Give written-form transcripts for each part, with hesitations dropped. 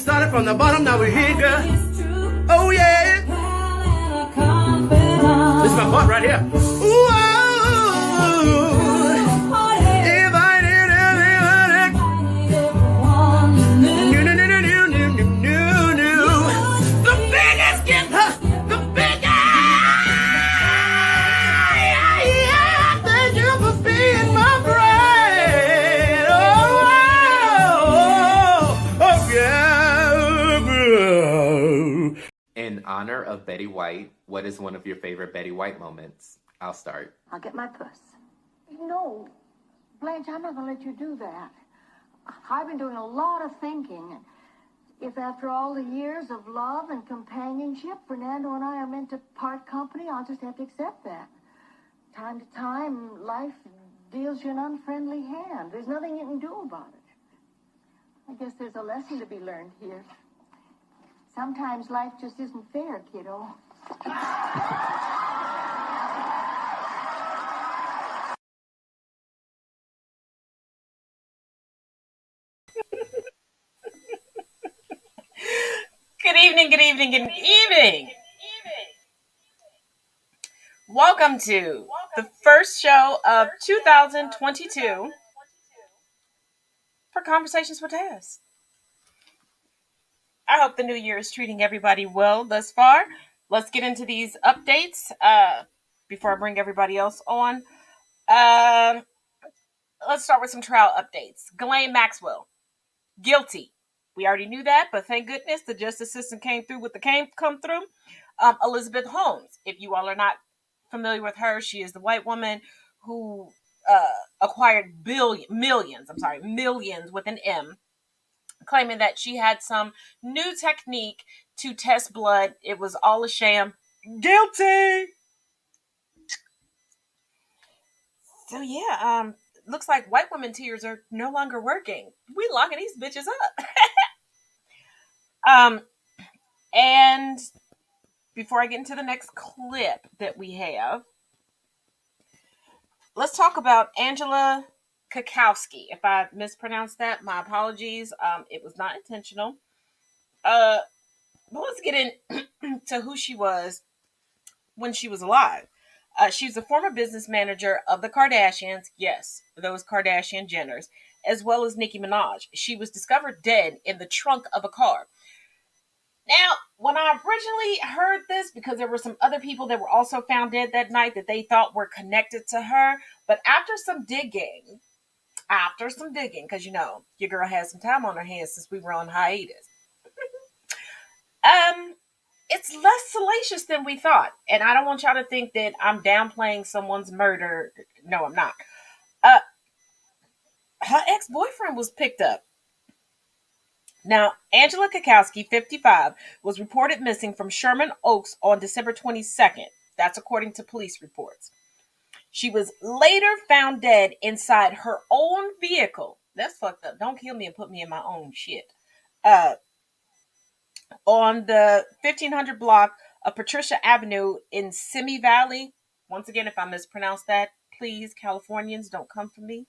started from the bottom, now we're here, girl. Oh yeah. This is my part right here. Ooh, if I did everything, the biggest gift, the biggest. Thank you for being my friend. Oh yeah. In honor of Betty White, what is one of your favorite Betty White moments? I'll start. I'll get my purse. No, Blanche, I'm not going to let you do that. I've been doing a lot of thinking. If after all the years of love and companionship, Fernando and I are meant to part company, I'll just have to accept that. Time to time, life deals you an unfriendly hand. There's nothing you can do about it. I guess there's a lesson to be learned here. Sometimes life just isn't fair, kiddo. Good evening, good evening, good evening. Welcome to the first show of 2022 for Conversations with Taz. I hope the new year is treating everybody well thus far. Let's get into these updates before I bring everybody else on. Let's start with some trial updates. Ghislaine Maxwell, guilty. We already knew that, but thank goodness the justice system came through with the come through. Elizabeth Holmes, if you all are not familiar with her, she is the white woman who acquired millions with an M, claiming that she had some new technique to test blood. It was all a sham. Guilty. So yeah, looks like white women tears are no longer working. We locking these bitches up. And before I get into the next clip that we have, let's talk about Angela Kakowski. If I mispronounced that, my apologies. It was not intentional. But let's get into who she was when she was alive. She's a former business manager of the Kardashians. Yes, those Kardashian Jenners, as well as Nicki Minaj. She was discovered dead in the trunk of a car. Now, when I originally heard this, because there were some other people that were also found dead that night that they thought were connected to her, but after some digging, because you know, your girl has some time on her hands since we were on hiatus. It's less salacious than we thought. And I don't want y'all to think that I'm downplaying someone's murder. No, I'm not. Her ex-boyfriend was picked up. Now, Angela Kakowski, 55, was reported missing from Sherman Oaks on December 22nd. That's according to police reports. She was later found dead inside her own vehicle. That's fucked up. Don't kill me and put me in my own shit. On the 1500 block of Patricia Avenue in Simi Valley. Once again, if I mispronounce that, please, Californians, don't come for me.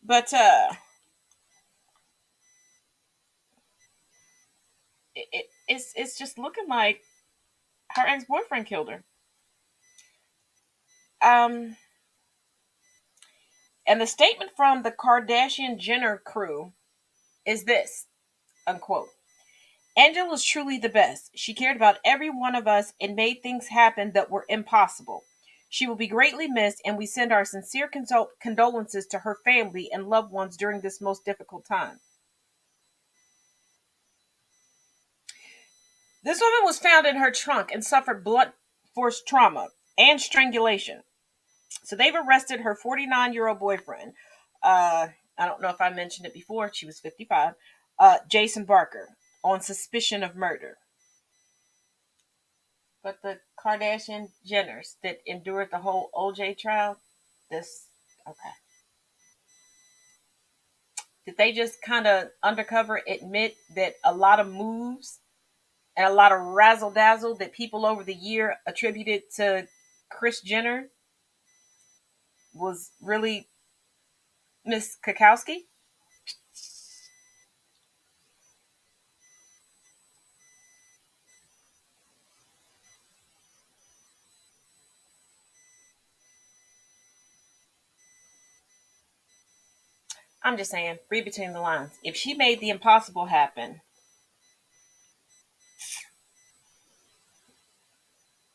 But it's just looking like her ex-boyfriend killed her. And the statement from the Kardashian Jenner crew is this, unquote. Angela was truly the best. She cared about every one of us and made things happen that were impossible. She will be greatly missed, and we send our sincere condolences to her family and loved ones during this most difficult time. This woman was found in her trunk and suffered blunt force trauma and strangulation. So they've arrested her 49-year-old boyfriend. I don't know if I mentioned it before. She was 55. Jason Barker, on suspicion of murder. But the Kardashian Jenners that endured the whole OJ trial, okay. Did they just kind of undercover admit that a lot of moves and a lot of razzle dazzle that people over the year attributed to Kris Jenner was really Miss Kukowski. I'm just saying, read between the lines. If she made the impossible happen,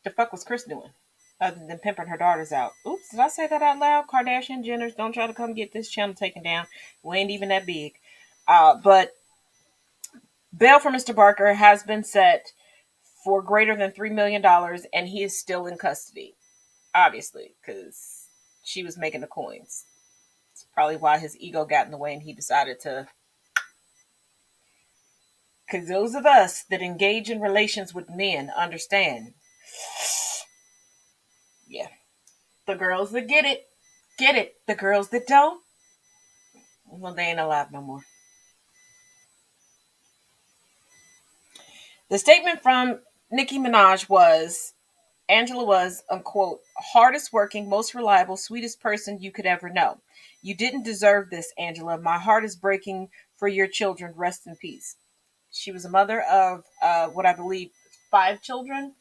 the fuck was Chris doing? Other than pimping her daughters out. Oops, did I say that out loud? Kardashian Jenners, don't try to come get this channel taken down. We ain't even that big. But bail for Mr. Barker has been set for greater than $3 million, and he is still in custody. Obviously, because she was making the coins. It's probably why his ego got in the way and he decided to. Because those of us that engage in relations with men understand. Yeah. The girls that get it. The girls that don't, well, they ain't alive no more. The statement from Nicki Minaj was, Angela was, unquote, hardest working, most reliable, sweetest person you could ever know. You didn't deserve this, Angela. My heart is breaking for your children. Rest in peace. She was a mother of what I believe 5 children.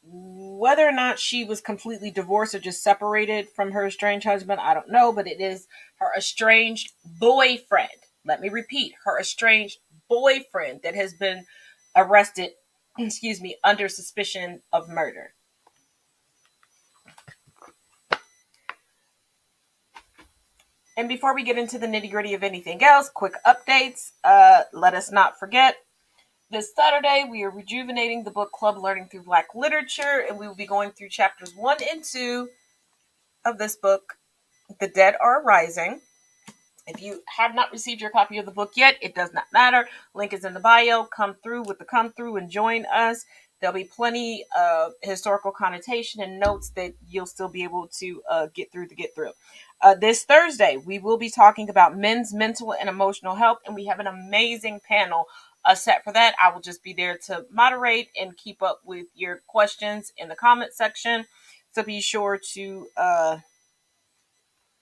Whether or not she was completely divorced or just separated from her estranged husband, I don't know, but it is her estranged boyfriend. Let me repeat, her estranged boyfriend that has been arrested, under suspicion of murder. And before we get into the nitty-gritty of anything else, quick updates. Let us not forget, this Saturday, we are rejuvenating the book club Learning Through Black Literature, and we will be going through chapters 1 and 2 of this book, The Dead Are Rising. If you have not received your copy of the book yet, it does not matter. Link is in the bio. Come through with the come through and join us. There'll be plenty of historical connotation and notes that you'll still be able to get through. This Thursday, we will be talking about men's mental and emotional health, and we have an amazing panel set for that. I will just be there to moderate and keep up with your questions in the comment section. So be sure to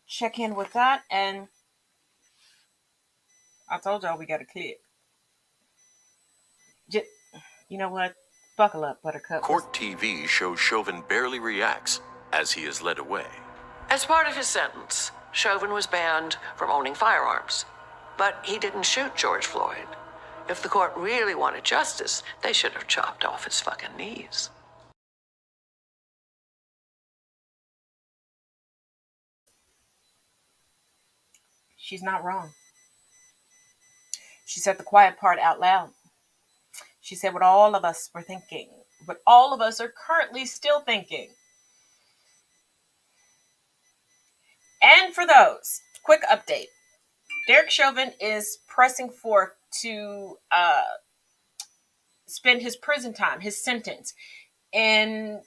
check in with that. And I told y'all we got a kid. You know what? Buckle up, Buttercup. Court TV shows Chauvin barely reacts as he is led away. As part of his sentence, Chauvin was banned from owning firearms. But he didn't shoot George Floyd. If the court really wanted justice, they should have chopped off his fucking knees. She's not wrong. She said the quiet part out loud. She said what all of us were thinking, what all of us are currently still thinking. And for those, quick update. Derek Chauvin is pressing forth to spend his prison time, his sentence, in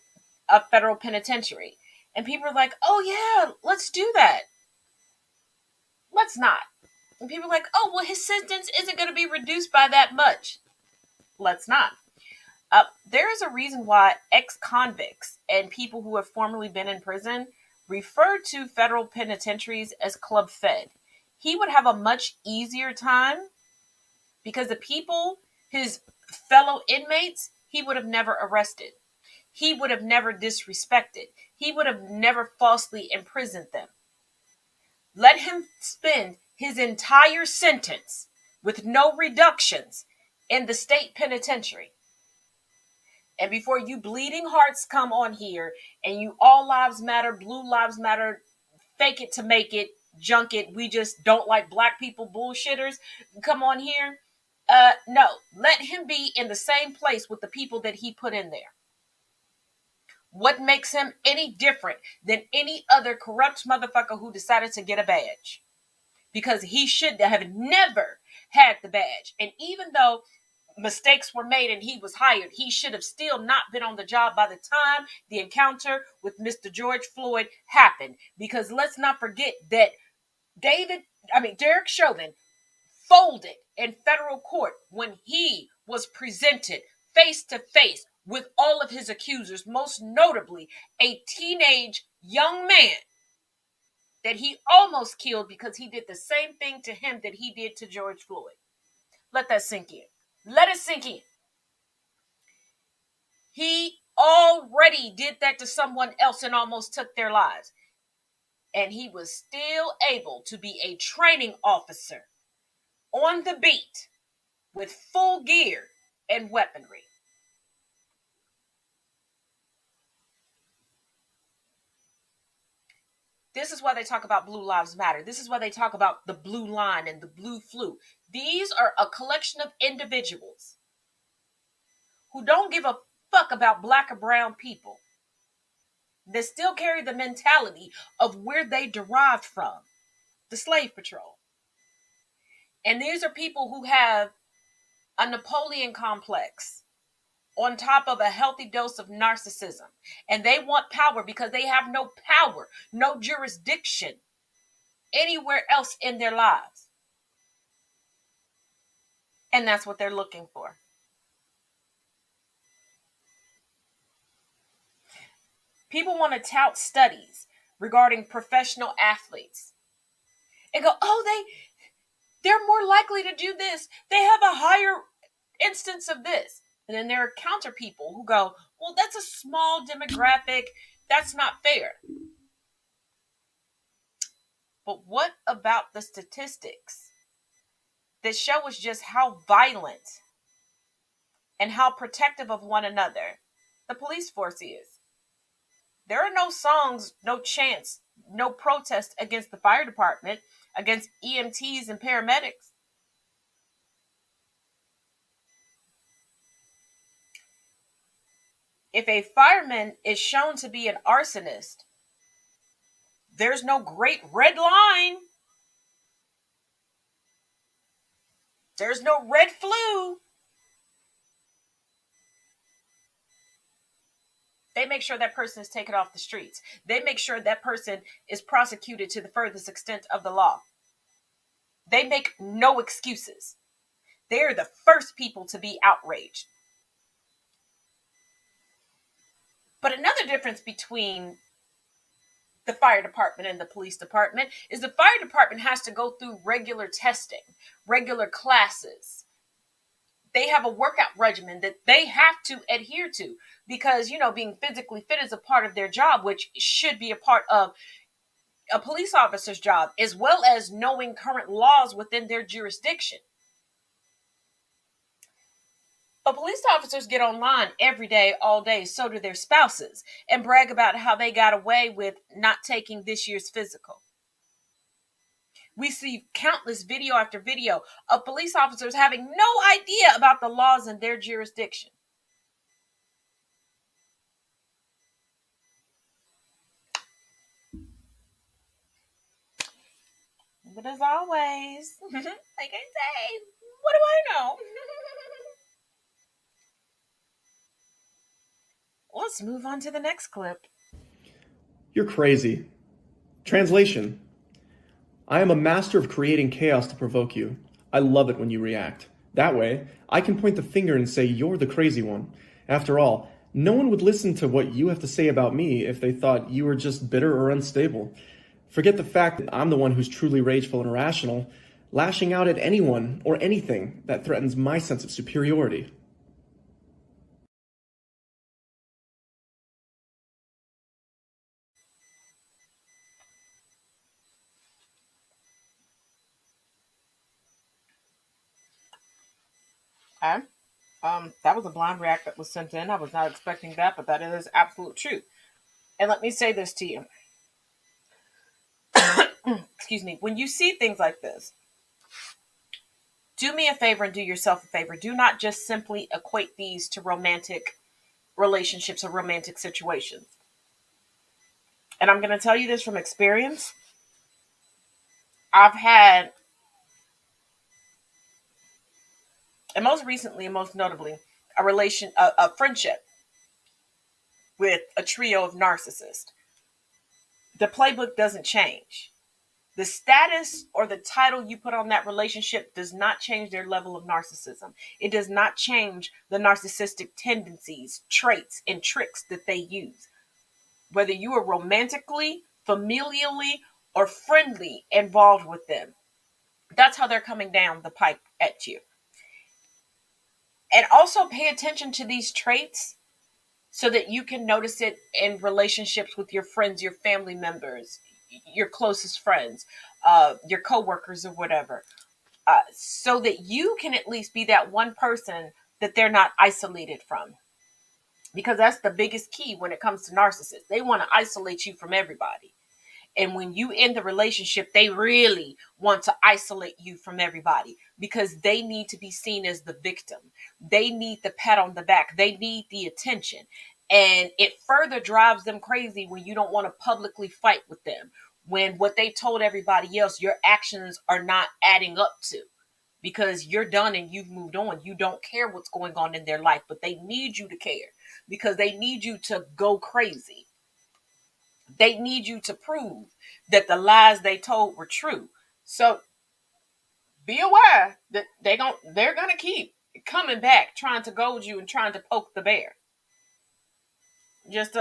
a federal penitentiary. And people are like, oh yeah, let's do that. Let's not. And people are like, oh, well, his sentence isn't going to be reduced by that much. Let's not. There is a reason why ex-convicts and people who have formerly been in prison refer to federal penitentiaries as Club Fed. He would have a much easier time because the people, his fellow inmates, he would have never arrested. He would have never disrespected. He would have never falsely imprisoned them. Let him spend his entire sentence with no reductions in the state penitentiary. And before you bleeding hearts come on here and you all lives matter, blue lives matter, fake it to make it, junk it, we just don't like black people bullshitters, come on here. No, let him be in the same place with the people that he put in there. What makes him any different than any other corrupt motherfucker who decided to get a badge? Because he should have never had the badge. And even though mistakes were made and he was hired, he should have still not been on the job by the time the encounter with Mr. George Floyd happened. Because let's not forget that Derek Chauvin folded in federal court when he was presented face to face with all of his accusers, most notably a teenage young man that he almost killed because he did the same thing to him that he did to George Floyd. Let that sink in. Let it sink in. He already did that to someone else and almost took their lives. And he was still able to be a training officer on the beat with full gear and weaponry. This is why they talk about Blue Lives Matter. This is why they talk about the blue line and the blue flu. These are a collection of individuals who don't give a fuck about black or brown people. They still carry the mentality of where they derived from, the slave patrol. And these are people who have a Napoleon complex on top of a healthy dose of narcissism. And they want power because they have no power, no jurisdiction anywhere else in their lives. And that's what they're looking for. People want to tout studies regarding professional athletes and go, oh, they're more likely to do this. They have a higher instance of this. And then there are counter people who go, well, that's a small demographic. That's not fair. But what about the statistics that show us just how violent and how protective of one another the police force is? There are no songs, no chants, no protest against the fire department, against EMTs and paramedics. If a fireman is shown to be an arsonist, there's no great red line. There's no red flu. They make sure that person is taken off the streets. They make sure that person is prosecuted to the furthest extent of the law. They make no excuses. They're the first people to be outraged. But another difference between the fire department and the police department is the fire department has to go through regular testing, regular classes. They have a workout regimen that they have to adhere to because, being physically fit is a part of their job, which should be a part of a police officer's job, as well as knowing current laws within their jurisdiction. But police officers get online every day, all day, so do their spouses, and brag about how they got away with not taking this year's physical. We see countless video after video of police officers having no idea about the laws in their jurisdiction. But as always, like I say, what do I know? Let's move on to the next clip. You're crazy. Translation. I am a master of creating chaos to provoke you. I love it when you react. That way, I can point the finger and say you're the crazy one. After all, no one would listen to what you have to say about me if they thought you were just bitter or unstable. Forget the fact that I'm the one who's truly rageful and irrational, lashing out at anyone or anything that threatens my sense of superiority. Okay. That was a blind react that was sent in. I was not expecting that, but that is absolute truth. And let me say this to you. Excuse me. When you see things like this, do me a favor and do yourself a favor. Do not just simply equate these to romantic relationships or romantic situations. And I'm going to tell you this from experience. I've had, and most recently and most notably, a friendship with a trio of narcissists. The playbook doesn't change. The status or the title you put on that relationship does not change their level of narcissism. It does not change the narcissistic tendencies, traits, and tricks that they use. Whether you are romantically, familially, or friendly involved with them, that's how they're coming down the pipe at you. And also pay attention to these traits so that you can notice it in relationships with your friends, your family members, your closest friends, your coworkers, or whatever, so that you can at least be that one person that they're not isolated from. Because that's the biggest key when it comes to narcissists. They want to isolate you from everybody. And when you end the relationship, they really want to isolate you from everybody because they need to be seen as the victim. They need the pat on the back. They need the attention. And it further drives them crazy when you don't want to publicly fight with them. When what they told everybody else, your actions are not adding up to. Because you're done and you've moved on. You don't care what's going on in their life, but they need you to care because they need you to go crazy. They need you to prove that the lies they told were true. So be aware that they're gonna keep coming back, trying to goad you and trying to poke the bear. Just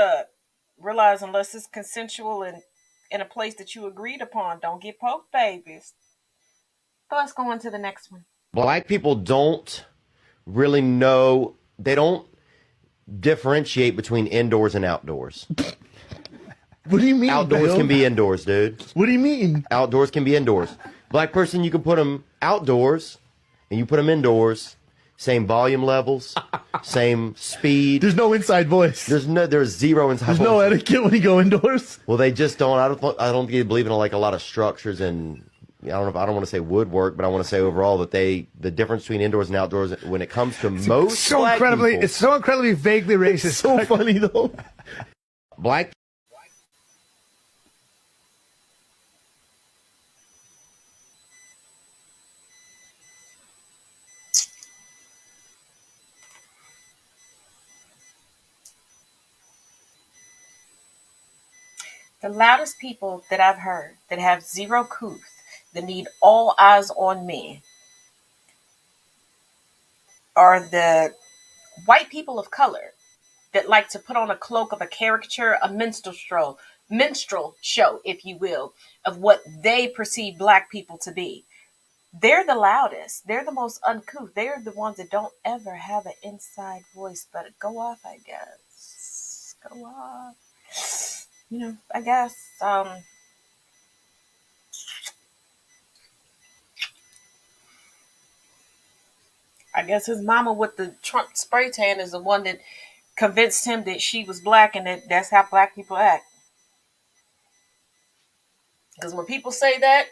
realize unless it's consensual and in a place that you agreed upon, don't get poked, babies. So let's go on to the next one. Black people don't really know, they don't differentiate between indoors and outdoors. What do you mean? Outdoors Bill? can be indoors, dude. What do you mean? Outdoors can be indoors. Black person, you can put them outdoors and you put them indoors. Same volume levels, same speed. There's no inside voice. There's zero inside There's voice. no etiquette when you go indoors. Well, they just don't. I don't believe in like a lot of structures and I don't want to say woodwork, but I want to say overall that the difference between indoors and outdoors when it comes to most black people, it's so incredibly vaguely racist. It's so funny though. black. The loudest people that I've heard that have zero couth, that need all eyes on me, are the white people of color that like to put on a cloak of a caricature, a minstrel show, if you will, of what they perceive black people to be. They're the loudest. They're the most uncouth. They're the ones that don't ever have an inside voice, but go off, I guess. Go off. I guess, his mama with the Trump spray tan is the one that convinced him that she was black and that's how black people act. Because when people say that,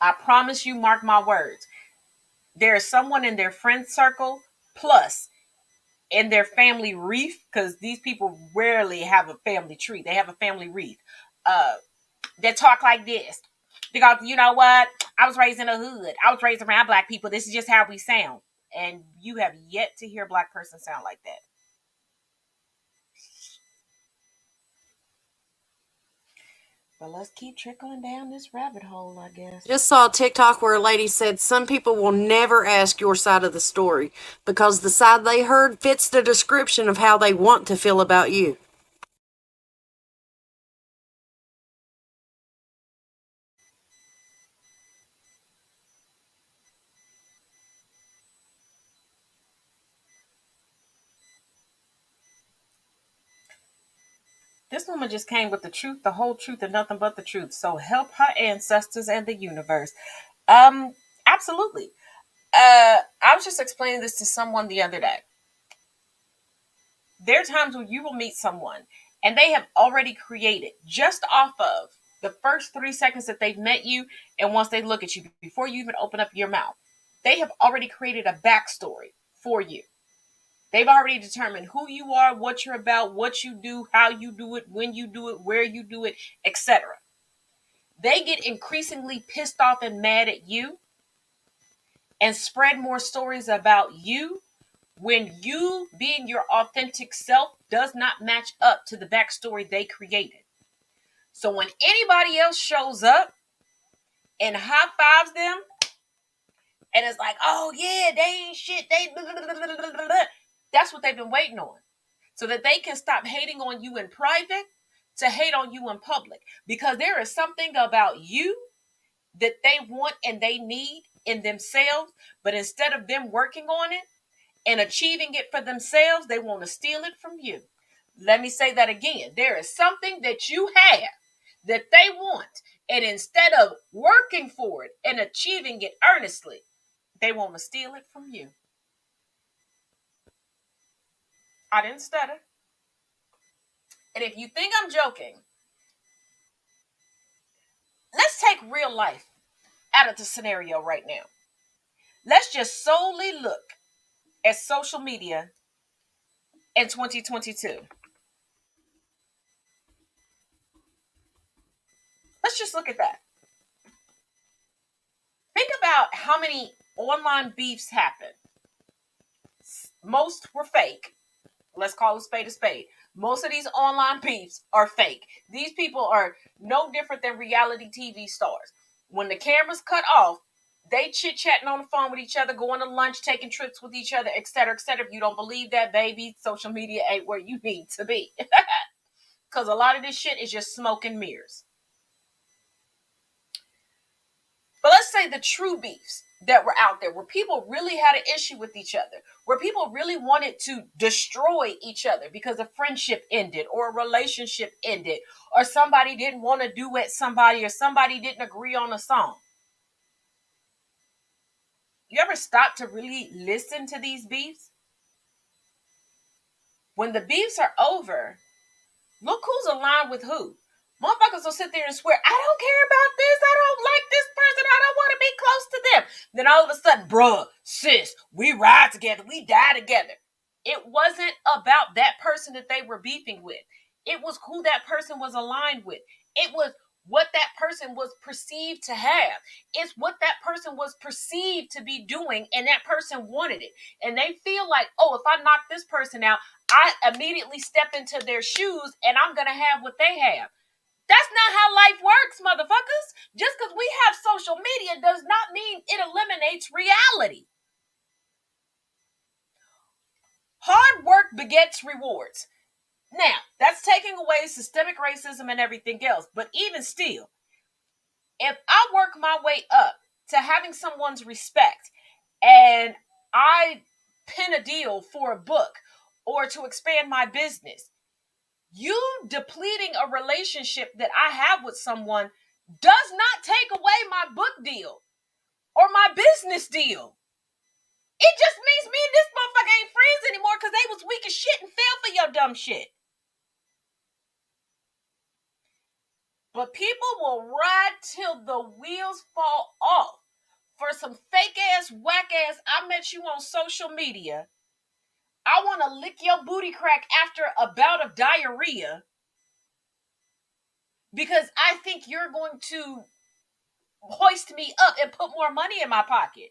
I promise you, mark my words, there is someone in their friend circle, plus in their family wreath, because these people rarely have a family tree. They have a family wreath. That talk like this. Because you know what? I was raised in a hood. I was raised around black people. This is just how we sound. And you have yet to hear a black person sound like that. But let's keep trickling down this rabbit hole, I guess. Just saw a TikTok where a lady said some people will never ask your side of the story because the side they heard fits the description of how they want to feel about you. This woman just came with the truth, the whole truth, and nothing but the truth. So help her ancestors and the universe. Absolutely. I was just explaining this to someone the other day. There are times when you will meet someone and they have already created, just off of the first 3 seconds that they've met you, and once they look at you, before you even open up your mouth, they have already created a backstory for you. They've already determined who you are, what you're about, what you do, how you do it, when you do it, where you do it, etc. They get increasingly pissed off and mad at you and spread more stories about you when you being your authentic self does not match up to the backstory they created. So when anybody else shows up and high fives them, and it's like, oh yeah, they ain't shit. They blah, blah, blah, blah, blah, blah. That's what they've been waiting on, so that they can stop hating on you in private to hate on you in public. Because there is something about you that they want and they need in themselves, but instead of them working on it and achieving it for themselves, they want to steal it from you. Let me say that again. There is something that you have that they want, and instead of working for it and achieving it earnestly, they want to steal it from you. I didn't stutter. And if you think I'm joking, let's take real life out of the scenario right now. Let's just solely look at social media in 2022. Let's just look at that. Think about how many online beefs happen. Most were fake. Let's call a spade a spade. Most of these online beefs are fake. These people are no different than reality TV stars. When the cameras cut off, they chit-chatting on the phone with each other, going to lunch, taking trips with each other, etc., etc. If you don't believe that, baby, social media ain't where you need to be. Because a lot of this shit is just smoke and mirrors. But let's say the true beefs that were out there, where people really had an issue with each other, where people really wanted to destroy each other because a friendship ended or a relationship ended, or somebody didn't want to duet somebody, or somebody didn't agree on a song. You ever stop to really listen to these beefs? When the beefs are over, look who's aligned with who. Motherfuckers will sit there and swear, I don't care about this. I don't like this person. I don't want to be close to them. Then all of a sudden, bruh, sis, we ride together. We die together. It wasn't about that person that they were beefing with. It was who that person was aligned with. It was what that person was perceived to have. It's what that person was perceived to be doing, and that person wanted it. And they feel like, oh, if I knock this person out, I immediately step into their shoes and I'm going to have what they have. That's not how life works, motherfuckers. Just because we have social media does not mean it eliminates reality. Hard work begets rewards. Now, that's taking away systemic racism and everything else. But even still, if I work my way up to having someone's respect and I pin a deal for a book or to expand my business, you depleting a relationship that I have with someone does not take away my book deal or my business deal. It just means me and this motherfucker ain't friends anymore because they was weak as shit and fell for your dumb shit. But people will ride till the wheels fall off for some fake ass, whack ass, I met you on social media. I want to lick your booty crack after a bout of diarrhea because I think you're going to hoist me up and put more money in my pocket.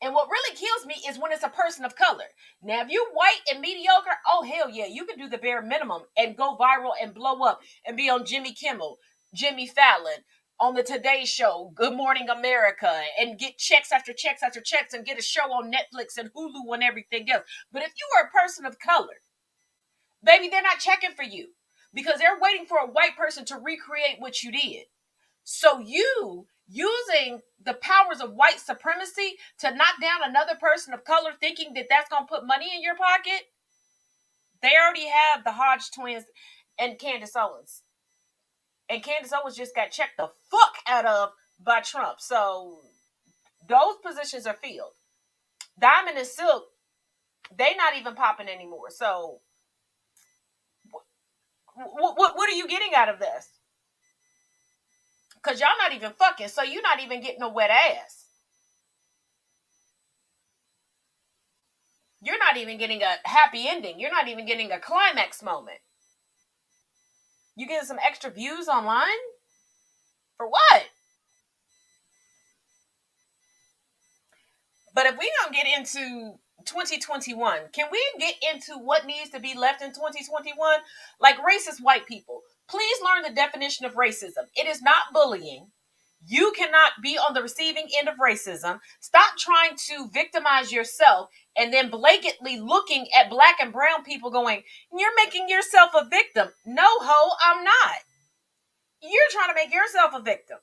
And what really kills me is when it's a person of color. Now, if you're white and mediocre, oh, hell yeah, you can do the bare minimum and go viral and blow up and be on Jimmy Kimmel, Jimmy Fallon, on the Today Show, Good Morning America, and get checks after checks after checks and get a show on Netflix and Hulu and everything else. But if you are a person of color, baby, they're not checking for you because they're waiting for a white person to recreate what you did. So you using the powers of white supremacy to knock down another person of color thinking that that's going to put money in your pocket, they already have the Hodge twins and Candace Owens. And Candace Owens just got checked the fuck out of by Trump. So those positions are filled. Diamond and Silk, they not even popping anymore. So what are you getting out of this? Because y'all not even fucking, so you're not even getting a wet ass. You're not even getting a happy ending. You're not even getting a climax moment. You getting some extra views online? For what? But if we don't get into 2021, can we get into what needs to be left in 2021? Like racist white people. Please learn the definition of racism. It is not bullying. You cannot be on the receiving end of racism. Stop trying to victimize yourself and then blatantly looking at black and brown people going, you're making yourself a victim. No, ho, I'm not. You're trying to make yourself a victim.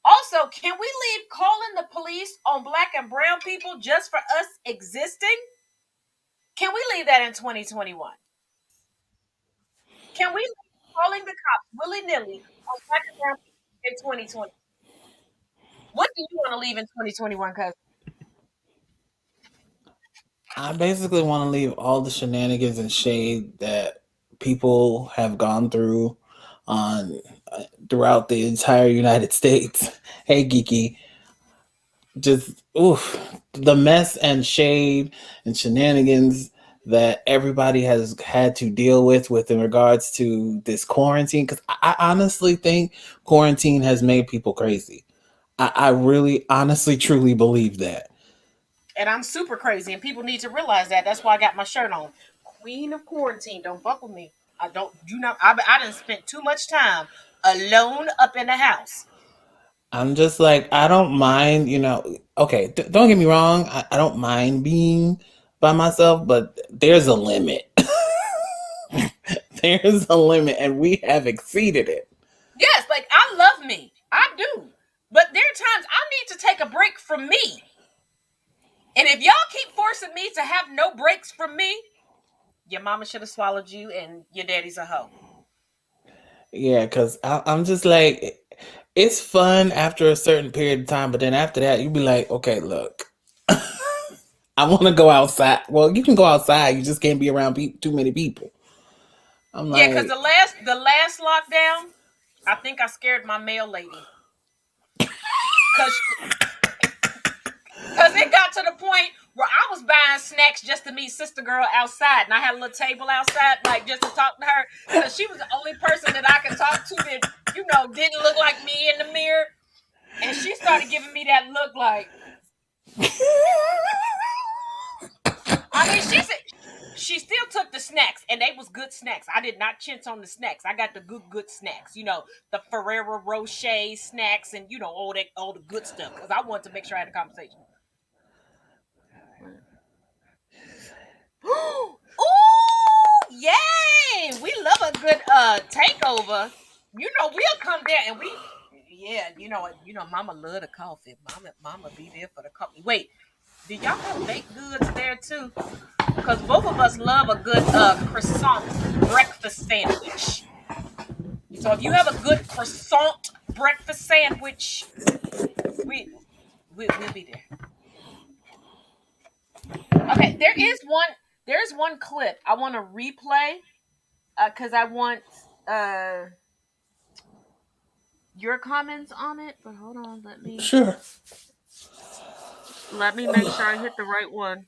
Also, can we leave calling the police on black and brown people just for us existing? Can we leave that in 2021? Can we leave calling the cops willy-nilly on black and brown people in 2020? What do you want to leave in 2021, cousin? I basically want to leave all the shenanigans and shade that people have gone through on throughout the entire United States. Hey, Geeky. Just, the mess and shade and shenanigans that everybody has had to deal with in regards to this quarantine. Because I honestly think quarantine has made people crazy. I really, honestly, truly believe that. And I'm super crazy, and people need to realize that. That's why I got my shirt on. Queen of quarantine. Don't fuck with me. I done spent too much time alone up in the house. I'm just like, I don't mind, okay, don't get me wrong. I don't mind being by myself, but there's a limit. There's a limit, and we have exceeded it. Yes, like, I love me. I do. But there are times I need to take a break from me. And if y'all keep forcing me to have no breaks from me, your mama should have swallowed you and your daddy's a hoe. Yeah, because I'm just like, it's fun after a certain period of time, but then after that, you be like, okay, look, I want to go outside. Well, you can go outside, you just can't be around too many people. I'm like, yeah, because the last lockdown, I think I scared my mail lady. Because it got to the point where I was buying snacks just to meet sister girl outside. And I had a little table outside, like, just to talk to her. Because she was the only person that I could talk to that, didn't look like me in the mirror. And she started giving me that look like... I mean, she still took the snacks, and they was good snacks. I did not chintz on the snacks. I got the good snacks. The Ferrero Rocher snacks and, all the good stuff. Because I wanted to make sure I had a conversation. Ooh, yay! We love a good takeover. We'll come there and Mama love the coffee. Mama be there for the coffee. Wait, do y'all have baked goods there too? Because both of us love a good croissant breakfast sandwich. So if you have a good croissant breakfast sandwich, we'll be there. Okay, there's one clip I want to replay because I want your comments on it. But hold on, let me make sure I hit the right one.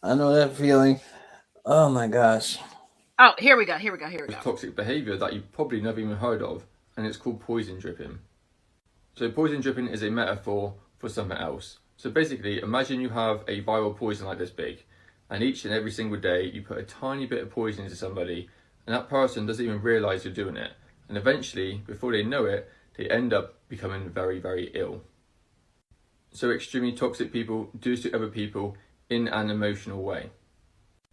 I know that feeling. Oh my gosh. Oh, here we go. Toxic behavior that you've probably never even heard of, and it's called poison dripping. So poison dripping is a metaphor for something else. So basically, imagine you have a viral poison like this big, and each and every single day you put a tiny bit of poison into somebody, and that person doesn't even realise you're doing it. And eventually, before they know it, they end up becoming very, very ill. So extremely toxic people do this to other people in an emotional way.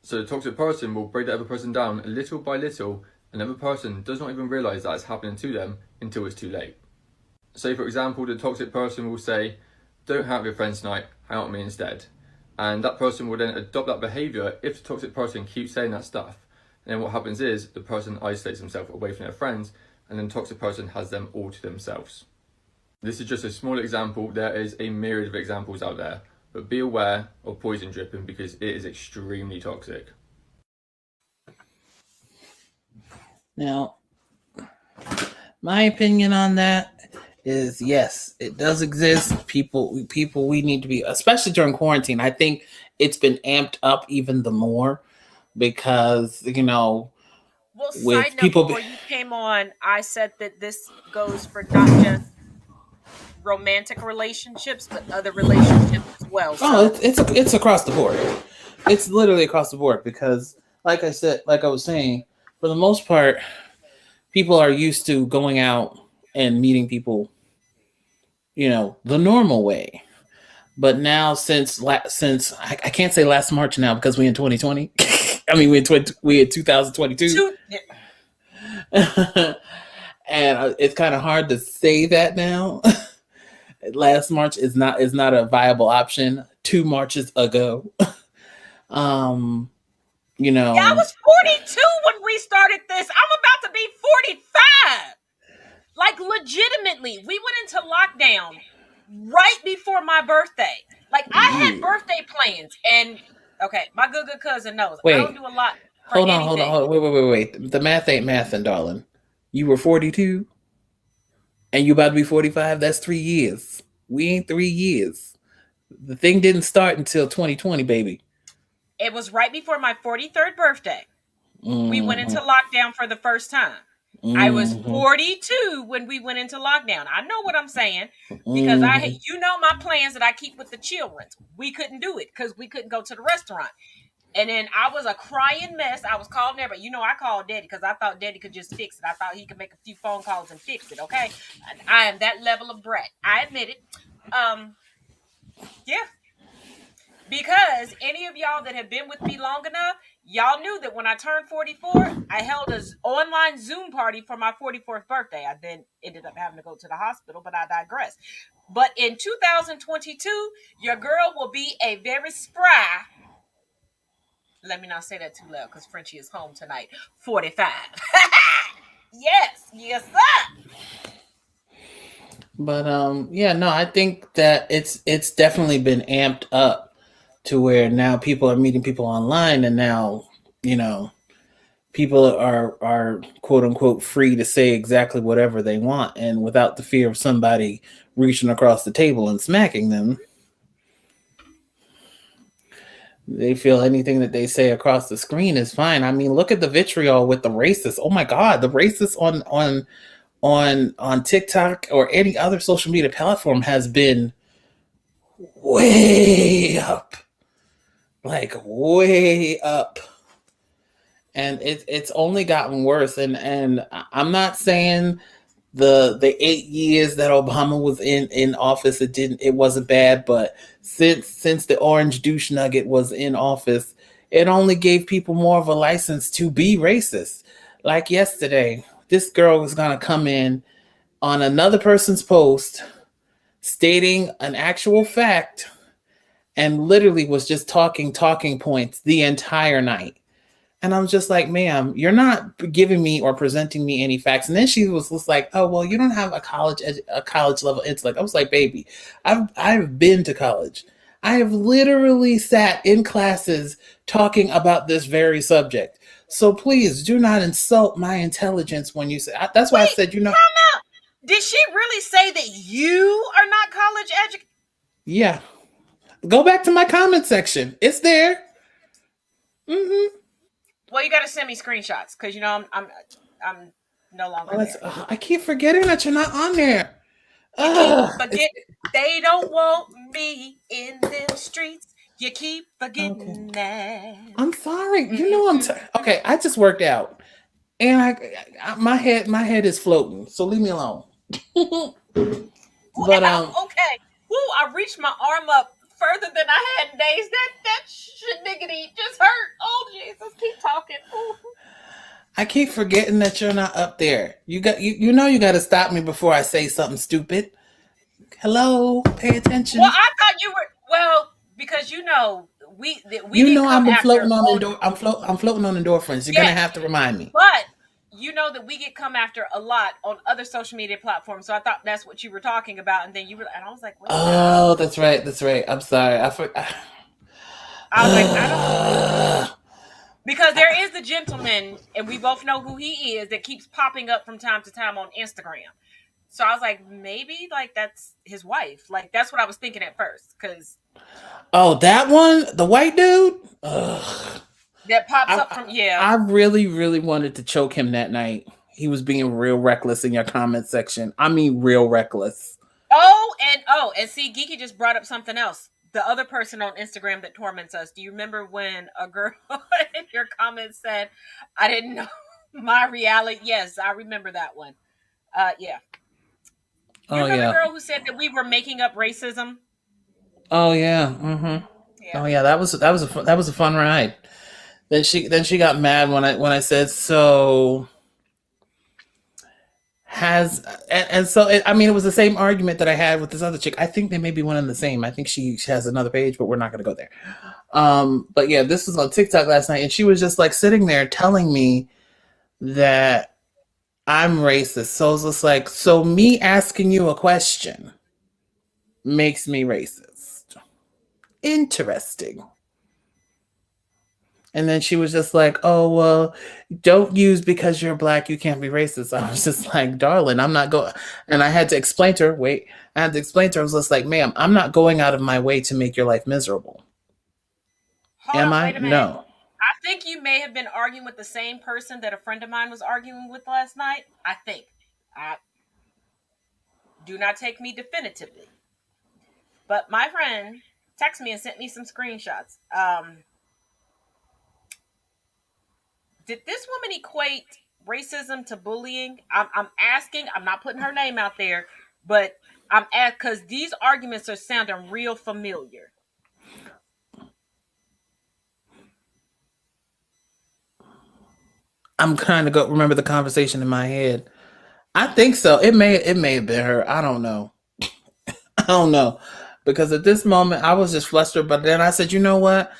So the toxic person will break the other person down little by little, and the other person does not even realise that it's happening to them until it's too late. Say for example, the toxic person will say, don't hang out with your friends tonight, hang out with me instead. And that person will then adopt that behaviour if the toxic person keeps saying that stuff. And then what happens is the person isolates themselves away from their friends, and then the toxic person has them all to themselves. This is just a small example. There is a myriad of examples out there, but be aware of poison dripping because it is extremely toxic. Now, my opinion on that is yes, it does exist. People, we need to be, especially during quarantine. I think it's been amped up even the more because, Well, with side note, people before you came on, I said that this goes for not just romantic relationships, but other relationships as well. So. It's across the board. It's literally across the board because, like I was saying, for the most part, people are used to going out and meeting people, the normal way. But now, since I can't say last March now because we in 2020. I mean, we in 2022, and it's kind of hard to say that now. Last March is not a viable option. 2 Marches ago, Yeah, I was 42 when we started this. I'm about to be 45. Like, legitimately, we went into lockdown right before my birthday. Like, I had birthday plans, and okay, my good cousin knows. I don't do a lot for hold on, anything. wait. The math ain't mathing, darling. You were 42, and you about to be 45. That's 3 years. We ain't 3 years. The thing didn't start until 2020, baby. It was right before my 43rd birthday. We went into lockdown for the first time. I was 42 when we went into lockdown. I know what I'm saying because my plans that I keep with the children. We couldn't do it because we couldn't go to the restaurant. And then I was a crying mess. I was calling everybody. I called Daddy because I thought Daddy could just fix it. I thought he could make a few phone calls and fix it. Okay, I am that level of brat. I admit it. Yeah. Because any of y'all that have been with me long enough, y'all knew that when I turned 44, I held an online Zoom party for my 44th birthday. I then ended up having to go to the hospital, but I digress. But in 2022, your girl will be a very spry, let me not say that too loud because Frenchie is home tonight, 45. Yes, sir. But I think that it's definitely been amped up to where now people are meeting people online, and now people are quote unquote free to say exactly whatever they want, and without the fear of somebody reaching across the table and smacking them. They feel anything that they say across the screen is fine. I mean, look at the vitriol with the racists. Oh my God, the racists on TikTok or any other social media platform has been way up, like way up, and it's only gotten worse. And I'm not saying the 8 years that Obama was in office, it wasn't bad, but since the orange douche nugget was in office, it only gave people more of a license to be racist. Like yesterday, this girl was gonna come in on another person's post stating an actual fact and literally was just talking points the entire night. And I'm just like, ma'am, you're not giving me or presenting me any facts. And then she was just like, oh, well, you don't have a college level intellect. I was like, baby, I've been to college. I have literally sat in classes talking about this very subject. So please do not insult my intelligence when you say. That's why I said, Time out. Did she really say that you are not college educated? Yeah. Go back to my comment section. It's there. Well, you got to send me screenshots because I'm no longer there. I keep forgetting that you're not on there. They don't want me in them streets. You keep forgetting that. I'm sorry. Okay, I just worked out, and my head is floating. So leave me alone. But okay. Woo! I reached my arm up further than I had in days. That shenanigans just hurt. Oh Jesus! Keep talking. Ooh. I keep forgetting that you're not up there. You got you got to stop me before I say something stupid. Hello, pay attention. Well, I thought you were because I'm floating on endorphins. You're gonna have to remind me. But you know that we get come after a lot on other social media platforms. So I thought that's what you were talking about, and then and I was like, wait, oh, that's right. I'm sorry. I was like, I don't. Because there is the gentleman, and we both know who he is, that keeps popping up from time to time on Instagram. So I was like, maybe that's his wife. Like that's what I was thinking at first. Oh, that one, the white dude. Ugh. That pops up from I really, really wanted to choke him that night. He was being real reckless in your comment section. I mean, real reckless. And see, Geeky just brought up something else. The other person on Instagram that torments us. Do you remember when a girl in your comments said, I didn't know My reality. Yes, I remember that one. Yeah. You Oh remember the yeah. girl who said that we were making up racism? Oh yeah. Mm-hmm. Yeah. Oh yeah. That was a fun ride. Then she got mad when I said so. I mean, it was the same argument that I had with this other chick. I think they may be one and the same. I think she has another page, but we're not going to go there. But yeah, this was on TikTok last night, and she was just like sitting there telling me that I'm racist. So I was just like, so me asking you a question makes me racist. Interesting. And then she was just like, oh, well, don't use because you're black, you can't be racist. I was just like, darling, I'm not going. And I had to explain to her, I was just like, ma'am, I'm not going out of my way to make your life miserable. Am I? Wait a minute. No. I think you may have been arguing with the same person that a friend of mine was arguing with last night. I think. Do not take me definitively. But my friend texted me and sent me some screenshots. Did this woman equate racism to bullying? I'm asking. I'm not putting her name out there, but I'm at because these arguments are sounding real familiar. I'm trying to remember the conversation in my head. I think so. It may have been her. I don't know. I don't know. Because at this moment I was just flustered, but then I said, you know what?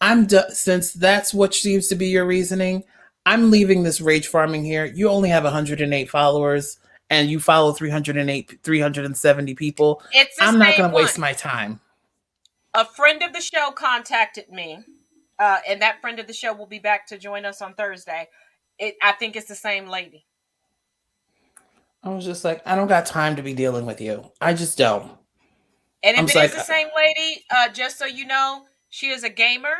I'm done. Since that's what seems to be your reasoning, I'm leaving this rage farming here. You only have 108 followers and you follow 370 people. I'm not going to waste my time. A friend of the show contacted me, and that friend of the show will be back to join us on Thursday. I think it's the same lady. I was just like, I don't got time to be dealing with you. I just don't. And if is the same lady, just so you know, she is a gamer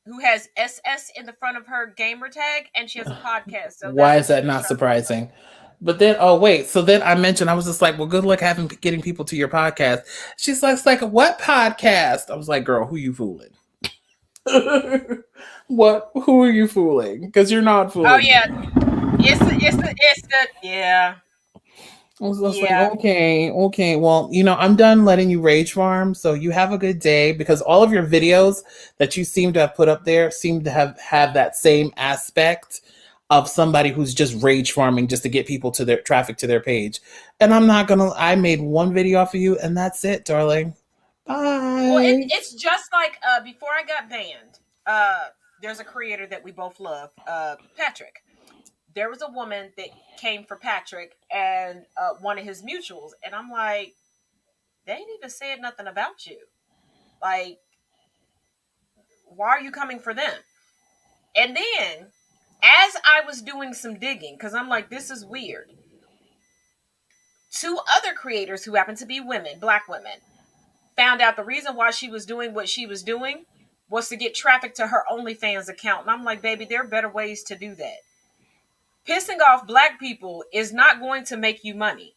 who has SS in the front of her gamer tag, and she has a podcast. So why is that not surprising? But then, so then I mentioned, I was just like, well, good luck getting people to your podcast. She's like, what podcast? I was like, girl, who you fooling? Who are you fooling? Because you're not fooling. Oh yeah, it's the yeah. I was just like, okay. Well, I'm done letting you rage farm. So you have a good day, because all of your videos that you seem to have put up there seem to have that same aspect of somebody who's just rage farming just to get people to their traffic to their page. And I made one video off of you and that's it, darling. Bye. Well, it's just like before I got banned, there's a creator that we both love, Patrick. There was a woman that came for Patrick and one of his mutuals. And I'm like, they ain't even said nothing about you. Like, why are you coming for them? And then, as I was doing some digging, because I'm like, this is weird. 2 other creators who happen to be women, black women, found out the reason why she was doing what she was doing was to get traffic to her OnlyFans account. And I'm like, baby, there are better ways to do that. Pissing off black people is not going to make you money.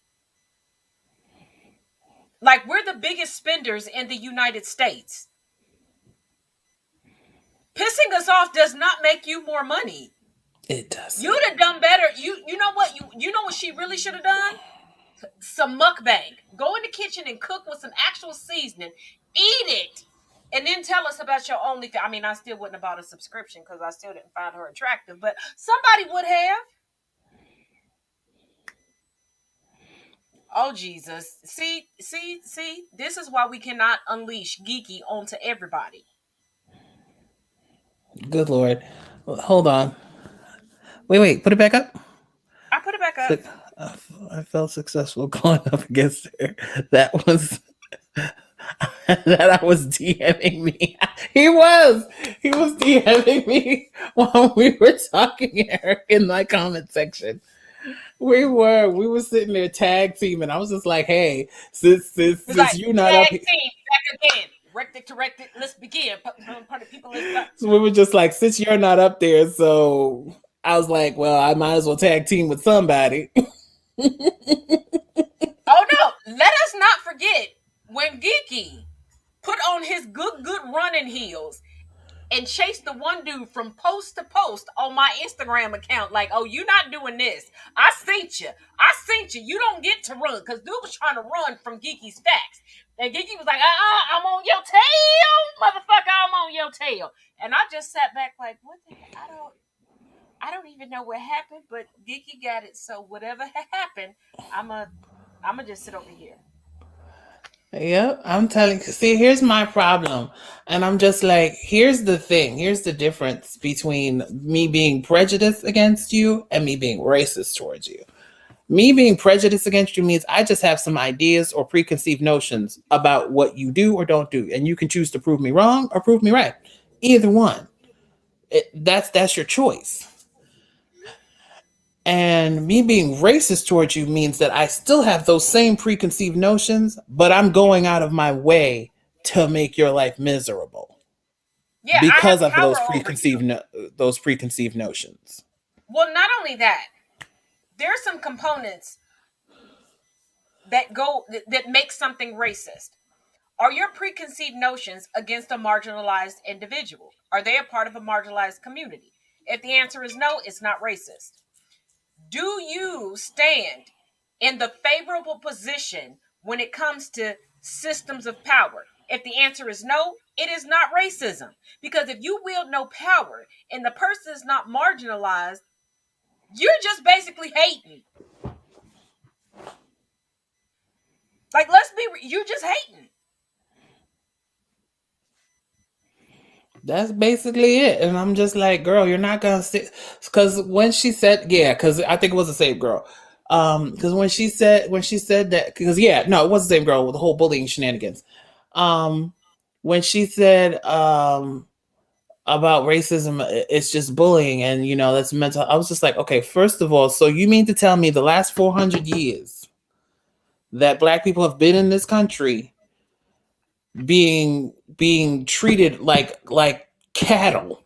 Like, we're the biggest spenders in the United States. Pissing us off does not make you more money. It does. You'd have done better. You know what? You know what she really should have done? Some mukbang. Go in the kitchen and cook with some actual seasoning. Eat it. And then tell us about your OnlyFans. I mean, I still wouldn't have bought a subscription because I still didn't find her attractive. But somebody would have. Oh, Jesus. See, this is why we cannot unleash geeky onto everybody. Good Lord. Hold on. Wait, put it back up. I put it back up. I felt successful going up against her. That was that I was DMing me. He was DMing me while we were talking, Eric, in my comment section. We were sitting there tag teaming. I was just like, hey, since you're not up here. Back again. Correct it. Let's begin. So we were just like, since you're not up there, so I was like, well, I might as well tag team with somebody. Oh no, let us not forget when Geeky put on his good running heels. and chase the one dude from post to post on my Instagram account. Like, oh, you not doing this. I seen you. You don't get to run. Because dude was trying to run from Geeky's facts. And Geeky was like, I'm on your tail, motherfucker. I'm on your tail. And I just sat back like, what the hell? I don't even know what happened, but Geeky got it. So whatever happened, I'ma just sit over here. Yep, I'm telling. See, here's my problem, and I'm just like, here's the thing. Here's the difference between me being prejudiced against you and me being racist towards you. Me being prejudiced against you means I just have some ideas or preconceived notions about what you do or don't do, and you can choose to prove me wrong or prove me right. Either one. That's your choice. And me being racist towards you means that I still have those same preconceived notions, but I'm going out of my way to make your life miserable. Yeah, because of power those preconceived notions. Well, not only that, there are some components that make something racist. Are your preconceived notions against a marginalized individual? Are they a part of a marginalized community? If the answer is no, it's not racist. Do you stand in the favorable position when it comes to systems of power? If the answer is no, it is not racism. Because if you wield no power and the person is not marginalized, you're just basically hating. Like, you're just hating. That's basically it. And I'm just like, girl, you're not gonna sit, because when she said, yeah, because I think it was the same girl. Because when she said that, because it was the same girl with the whole bullying shenanigans. When she said about racism, it's just bullying, and that's mental. I was just like, okay, first of all, so you mean to tell me the last 400 years that Black people have been in this country being treated like cattle,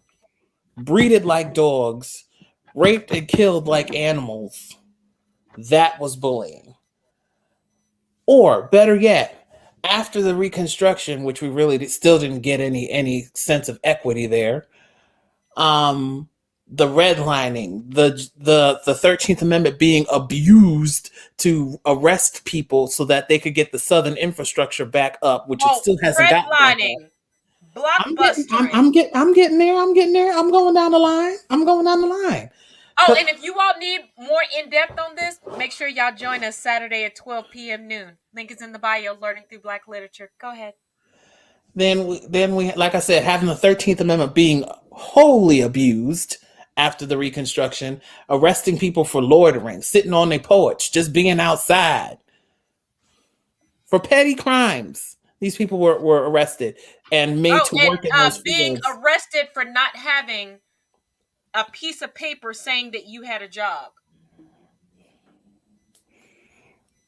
breeded like dogs, raped and killed like animals, that was bullying? Or better yet, after the Reconstruction, which we really still didn't get any sense of equity there, the redlining, the 13th Amendment being abused to arrest people so that they could get the Southern infrastructure back up, which it still hasn't gotten back up. Blockbuster. I'm getting there. I'm going down the line. Oh, and if you all need more in-depth on this, make sure y'all join us Saturday at 12 p.m. noon. Link is in the bio, Learning Through Black Literature. Go ahead. Then we, like I said, having the 13th Amendment being wholly abused after the Reconstruction, arresting people for loitering, sitting on their porch, just being outside for petty crimes. These people were arrested and made to work in those being fields. arrested for not having a piece of paper saying that you had a job.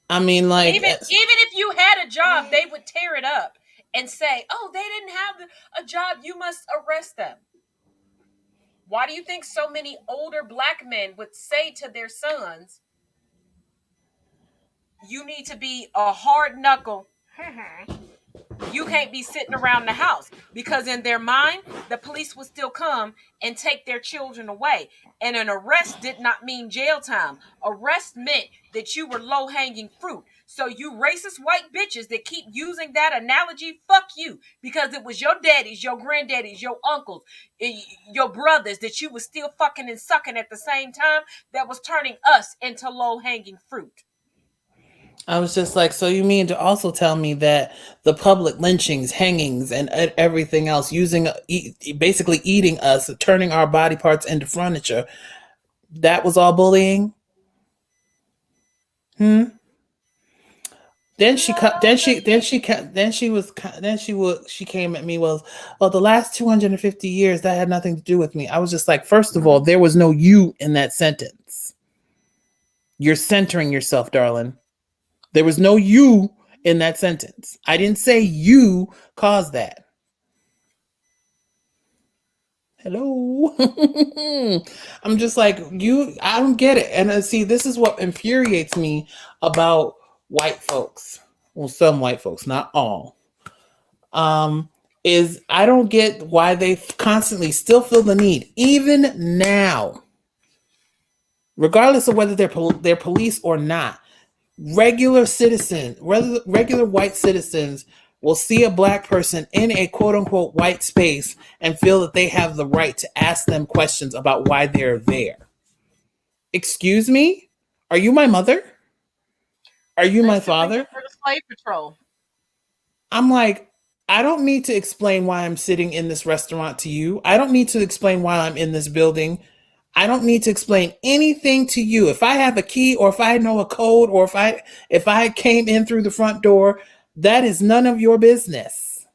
I mean, like, even if you had a job, they would tear it up and say, "Oh, they didn't have a job. You must arrest them." Why do you think so many older Black men would say to their sons, "You need to be a hard knuckle. You can't be sitting around the house," because in their mind, the police would still come and take their children away. And an arrest did not mean jail time. Arrest meant that you were low-hanging fruit. So you racist white bitches that keep using that analogy, fuck you. Because it was your daddies, your granddaddies, your uncles, your brothers that you was still fucking and sucking at the same time that was turning us into low-hanging fruit. I was just like, so you mean to also tell me that the public lynchings, hangings, and everything else, basically eating us, turning our body parts into furniture, that was all bullying? Then she came at me, well, the last 250 years, that had nothing to do with me. I was just like, first of all, there was no you in that sentence. You're centering yourself, darling. There was no you in that sentence. I didn't say you caused that. Hello. I'm just like, I don't get it. And see, this is what infuriates me about white folks. Well, some white folks, not all. is I don't get why they constantly still feel the need, even now, regardless of whether they're police or not. Regular white citizens will see a black person in a quote unquote white space and feel that they have the right to ask them questions about why they're there. Excuse me? Are you my mother? Are you my father? For the slave patrol. I'm like, I don't need to explain why I'm sitting in this restaurant to you. I don't need to explain why I'm in this building. I don't need to explain anything to you. If I have a key or if I know a code or if I came in through the front door, that is none of your business.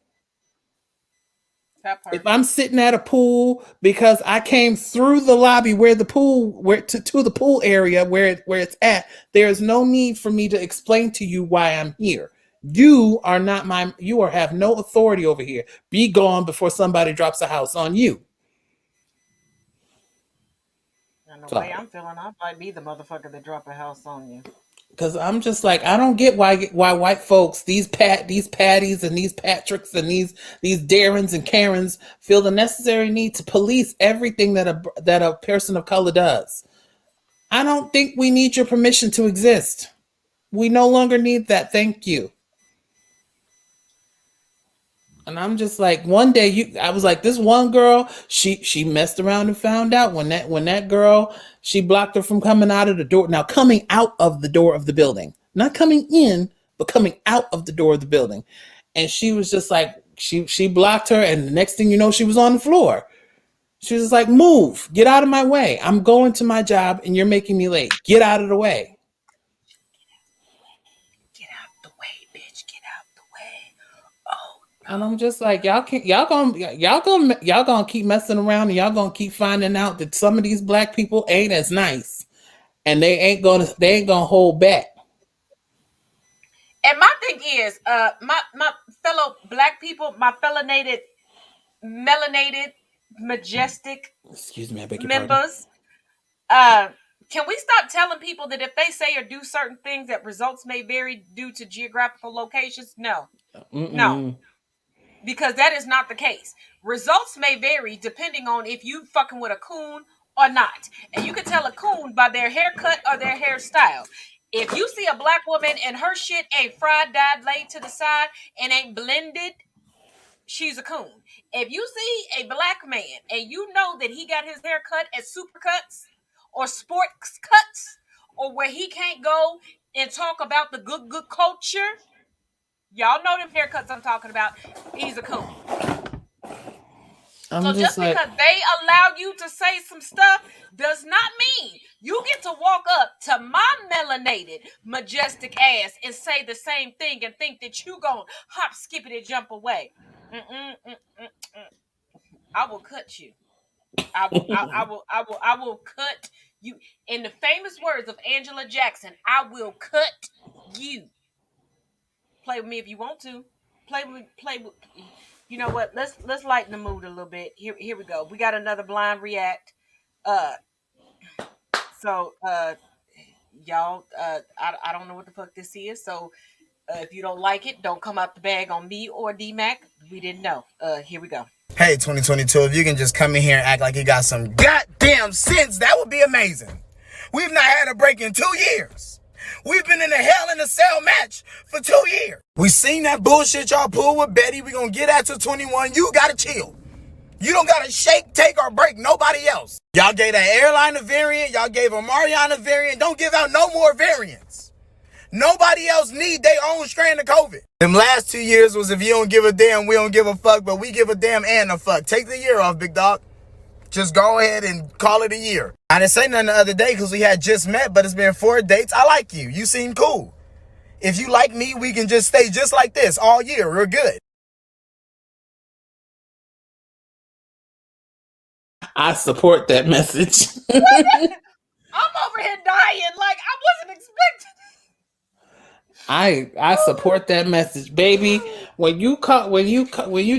If I'm sitting at a pool because I came through the lobby where the pool to the pool area where it's at, there is no need for me to explain to you why I'm here. You are have no authority over here. Be gone before somebody drops a house on you. And the way I'm feeling, I might be the motherfucker that drop a house on you. Because I'm just like, I don't get why white folks, these Patties and these Patricks and these Darrens and Karens feel the necessary need to police everything that a person of color does. I don't think we need your permission to exist. We no longer need that. Thank you. And I'm just like, one day I was like, this one girl, she messed around and found out when that girl, she blocked her from coming out of the door. Now coming out of the door of the building, not coming in, but coming out of the door of the building. And she was just like, she blocked her. And the next thing you know, she was on the floor. She was like, move, get out of my way. I'm going to my job and you're making me late. Get out of the way. And I'm just like, y'all gonna keep messing around and y'all gonna keep finding out that some of these black people ain't as nice, and they ain't gonna hold back. And my thing is, my fellow black people, my melanated, majestic, excuse me, I beg your members, can we stop telling people that if they say or do certain things that results may vary due to geographical locations? No. No. Because that is not the case. Results may vary depending on if you fucking with a coon or not. And you can tell a coon by their haircut or their hairstyle. If you see a black woman and her shit ain't fried, dyed, laid to the side, and ain't blended, she's a coon. If you see a black man and you know that he got his hair cut at Supercuts or Sports Cuts, or where he can't go and talk about the good culture, y'all know them haircuts I'm talking about, he's a coon. So just because they allow you to say some stuff does not mean you get to walk up to my melanated, majestic ass and say the same thing and think that you gonna hop, skippity, jump away. I will cut you. I will cut you. In the famous words of Angela Jackson, I will cut you. Play with me if you want to. Play with. You know what? Let's lighten the mood a little bit. Here we go. We got another blind react. So y'all, I don't know what the fuck this is. So if you don't like it, don't come out the bag on me or D-Mac. We didn't know. Here we go. Hey, 2022, if you can just come in here and act like you got some goddamn sense, that would be amazing. We've not had a break in 2 years. We've been in a Hell in a Cell match for 2 years. We seen that bullshit y'all pulled with Betty. We gonna get at to 21. You gotta chill. You don't gotta shake, take, or break nobody else. Y'all gave that airline a variant. Y'all gave Omarion a variant. Don't give out no more variants. Nobody else need their own strain of COVID. Them last 2 years was if you don't give a damn, we don't give a fuck, but we give a damn and a fuck. Take the year off, big dog. Just go ahead and call it a year. I didn't say nothing the other day because we had just met, but it's been 4 dates. I like you. You seem cool. If you like me, we can just stay just like this all year. We're good. I support that message. I'm over here dying like I wasn't expecting. I support that message, baby. When you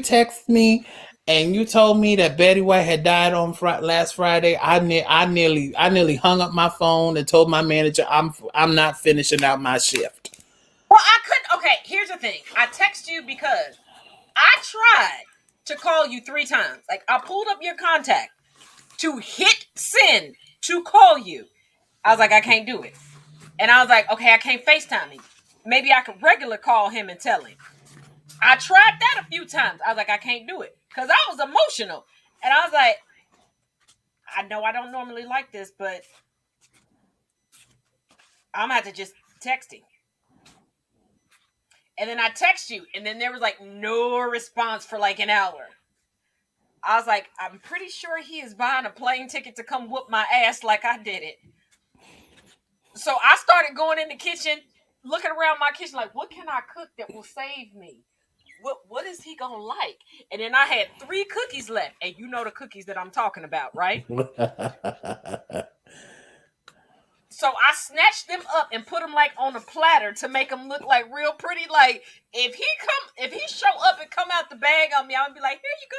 text me and you told me that Betty White had died on last Friday, I nearly hung up my phone and told my manager I'm not finishing out my shift. Well, I couldn't. Okay, here's the thing. I text you because I tried to call you 3 times. Like, I pulled up your contact to hit send to call you. I was like, I can't do it. And I was like, okay, I can't FaceTime him. Maybe I could regular call him and tell him. I tried that a few times. I was like, I can't do it. Because I was emotional. And I was like, I know I don't normally like this, but I'm going to have to just text him. And then I text you, and then there was like no response for like an hour. I was like, I'm pretty sure he is buying a plane ticket to come whoop my ass like I did it. So I started going in the kitchen, looking around my kitchen like, what can I cook that will save me? What is he gonna like? And then I had 3 cookies left, and you know the cookies that I'm talking about, right? So I snatched them up and put them like on a platter to make them look like real pretty. Like if he show up and come out the bag on me, I would be like, here you go,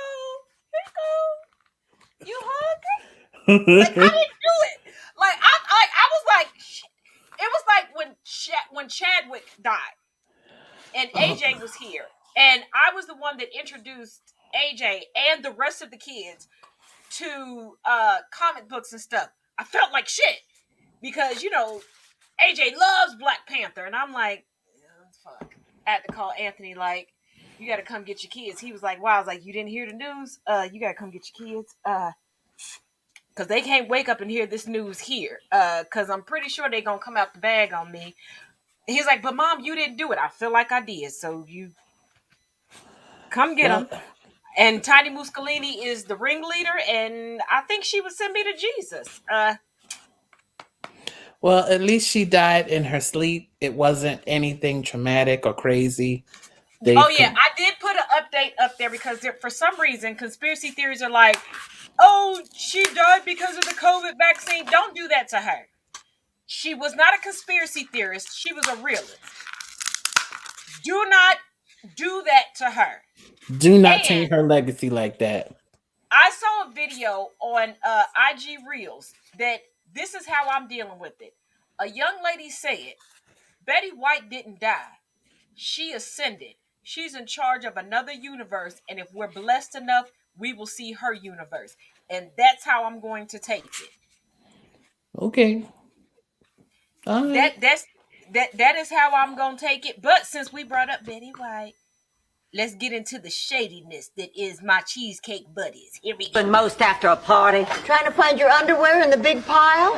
you hungry? Like I didn't do it. Like I was like, it was like when Chadwick died, and AJ was here, and I was the one that introduced AJ and the rest of the kids to comic books and stuff. I felt like shit. Because, you know, AJ loves Black Panther. And I'm like, fuck. I had to call Anthony, like, you got to come get your kids. He was like, wow. I was like, you didn't hear the news? You got to come get your kids. Because they can't wake up and hear this news here. Because I'm pretty sure they're going to come out the bag on me. He's like, but Mom, you didn't do it. I feel like I did. So you come get them. And Tiny Muscolini is the ringleader. And I think she would send me to Jesus. Well, at least she died in her sleep. It wasn't anything traumatic or crazy. I did put an update up there because for some reason, conspiracy theories are like, oh, she died because of the COVID vaccine. Don't do that to her. She was not a conspiracy theorist. She was a realist. Do not do that to her. Do not taint her legacy like that. I saw a video on IG Reels that this is how I'm dealing with it. A young lady said, Betty White didn't die. She ascended. She's in charge of another universe. And if we're blessed enough, we will see her universe. And that's how I'm going to take it. Okay. All right. That is how I'm going to take it. But since we brought up Betty White, let's get into the shadiness that is my cheesecake buddies. Here we go. And most after a party. Trying to find your underwear in the big pile?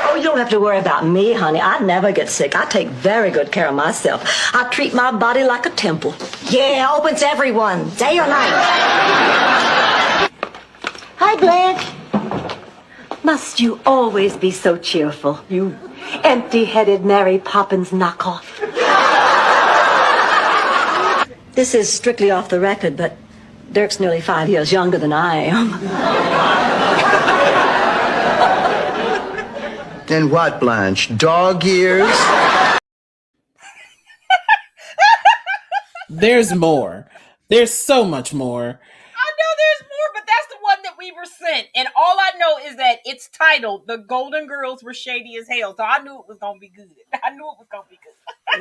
Oh, you don't have to worry about me, honey. I never get sick. I take very good care of myself. I treat my body like a temple. Yeah, open to everyone, day or night. Hi, Blanche. Must you always be so cheerful, you empty-headed Mary Poppins knockoff? This is strictly off the record, but Dirk's nearly 5 years younger than I am. And what, Blanche? Dog years? There's more. There's so much more. I know there's more, but that's the one that we were sent. And all I know is that it's titled The Golden Girls Were Shady as Hell. So I knew it was going to be good.